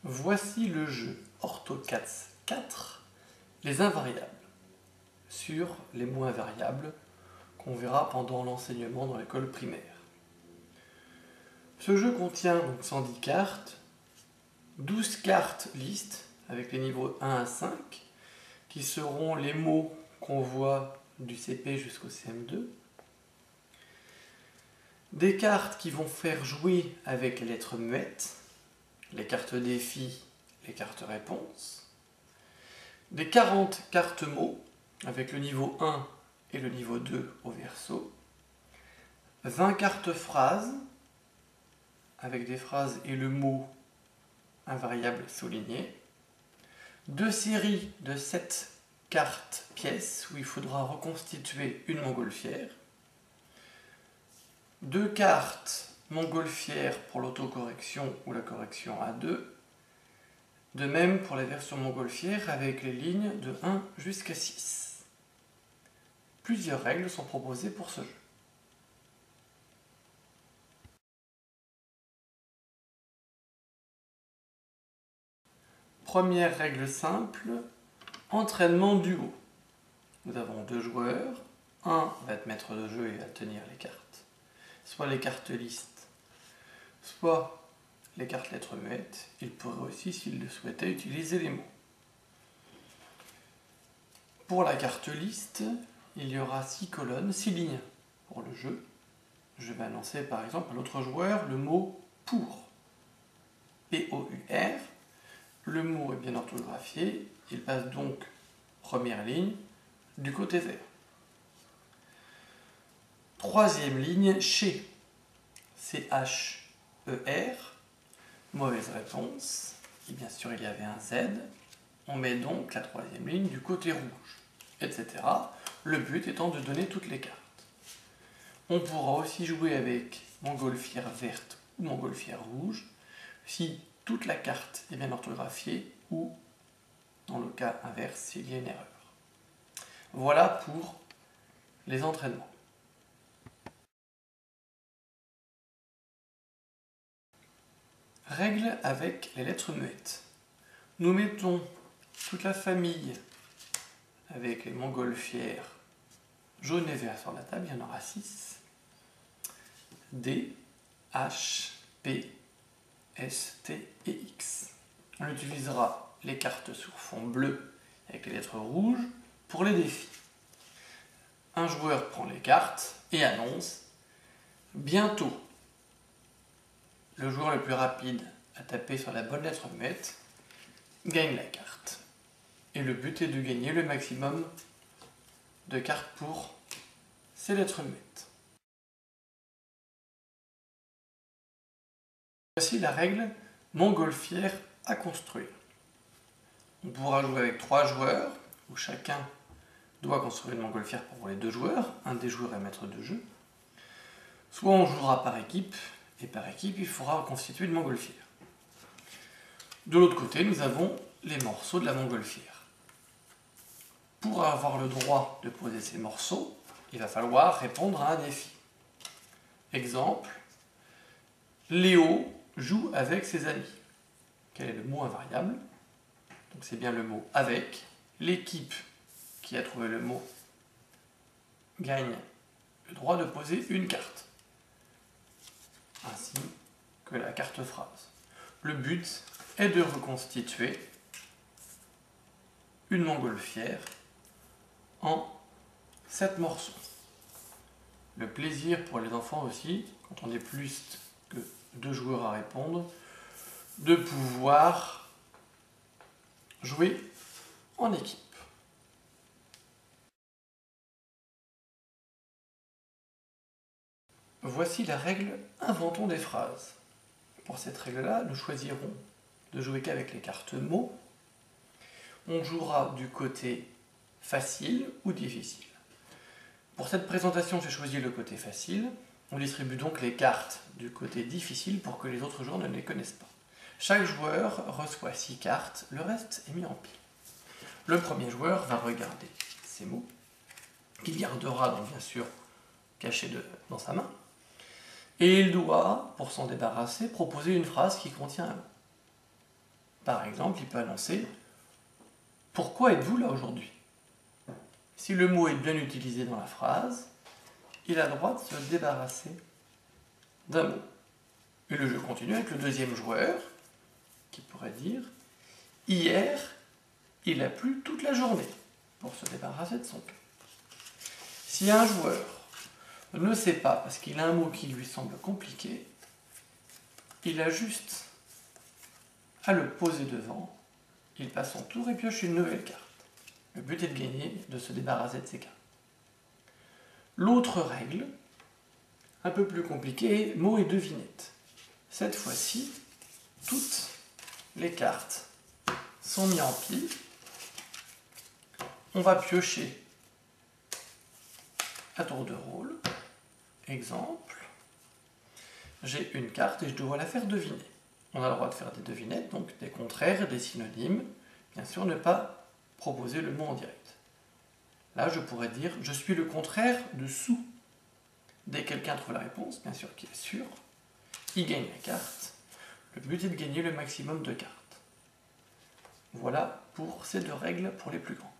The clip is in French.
Voici le jeu OrthoCATS 4, les invariables, sur les mots invariables qu'on verra pendant l'enseignement dans l'école primaire. Ce jeu contient donc 110 cartes, 12 cartes listes avec les niveaux 1 à 5, qui seront les mots qu'on voit du CP jusqu'au CM2, des cartes qui vont faire jouer avec les lettres muettes, les cartes défis, les cartes réponses, des 40 cartes mots avec le niveau 1 et le niveau 2 au verso, 20 cartes phrases avec des phrases et le mot invariable souligné, 2 séries de 7 cartes pièces où il faudra reconstituer une montgolfière, 2 cartes montgolfières pour l'autocorrection ou la correction à 2, de même pour la version montgolfière avec les lignes de 1 jusqu'à 6. Plusieurs règles sont proposées pour ce jeu. Première règle simple, entraînement duo. Nous avons 2 joueurs, un va être maître de jeu et va tenir les cartes, soit les cartes listes, soit les cartes lettres muettes. Il pourrait aussi, s'il le souhaitait, utiliser les mots. Pour la carte liste, il y aura 6 colonnes, 6 lignes pour le jeu. Je vais annoncer par exemple à l'autre joueur le mot pour. P-O-U-R. Le mot est bien orthographié, il passe donc première ligne du côté vert. Troisième ligne, chez. C-H-E-R. Mauvaise réponse. Et bien sûr, il y avait un Z. On met donc la troisième ligne du côté rouge, etc. Le but étant de donner toutes les cartes. On pourra aussi jouer avec montgolfière verte ou montgolfière rouge si toute la carte est bien orthographiée ou, dans le cas inverse, s'il y a une erreur. Voilà pour les entraînements. Règle avec les lettres muettes. Nous mettons toute la famille avec les montgolfières jaune et vert sur la table, il y en aura 6. D, H, P, S, T et X. On utilisera les cartes sur fond bleu avec les lettres rouges pour les défis. Un joueur prend les cartes et annonce « Bientôt ». Le joueur le plus rapide à taper sur la bonne lettre muette gagne la carte. Et le but est de gagner le maximum de cartes pour ces lettres muettes. Voici la règle montgolfière à construire. On pourra jouer avec 3 joueurs, où chacun doit construire une montgolfière pour les 2 joueurs, un des joueurs est maître de jeu. Soit on jouera par équipe, et par équipe il faudra constituer une montgolfière. De l'autre côté, nous avons les morceaux de la montgolfière. Pour avoir le droit de poser ces morceaux, il va falloir répondre à un défi. Exemple, Léo joue avec ses amis. Quel est le mot invariable? Donc c'est bien le mot avec. L'équipe qui a trouvé le mot gagne le droit de poser une carte, ainsi que la carte phrase. Le but est de reconstituer une montgolfière en 7 morceaux. Le plaisir pour les enfants aussi, quand on est plus que 2 joueurs à répondre, de pouvoir jouer en équipe. Voici la règle « Inventons des phrases ». Pour cette règle-là, nous choisirons de jouer qu'avec les cartes mots. On jouera du côté facile ou difficile. Pour cette présentation, j'ai choisi le côté facile. On distribue donc les cartes du côté difficile pour que les autres joueurs ne les connaissent pas. Chaque joueur reçoit 6 cartes, le reste est mis en pile. Le premier joueur va regarder ces mots, qu'il gardera donc bien sûr cachés dans sa main, et il doit, pour s'en débarrasser, proposer une phrase qui contient un mot. Par exemple, il peut annoncer « Pourquoi êtes-vous là aujourd'hui ?» Si le mot est bien utilisé dans la phrase, il a le droit de se débarrasser d'un mot. Et le jeu continue avec le deuxième joueur, qui pourrait dire « Hier, il a plu toute la journée » pour se débarrasser de son cas. Si un joueur ne sait pas, parce qu'il a un mot qui lui semble compliqué, il a juste à le poser devant, il passe son tour et pioche une nouvelle carte. Le but est de gagner, de se débarrasser de ces cartes. L'autre règle, un peu plus compliquée, est mots et devinettes. Cette fois-ci, toutes les cartes sont mises en pile. On va piocher à tour de rôle. Exemple, j'ai une carte et je dois la faire deviner. On a le droit de faire des devinettes, donc des contraires, des synonymes. Bien sûr, ne pas proposer le mot en direct. Là, je pourrais dire « je suis le contraire de sous ». Dès que quelqu'un trouve la réponse, bien sûr qu'il est sûr, il gagne la carte. Le but est de gagner le maximum de cartes. Voilà pour ces deux règles pour les plus grands.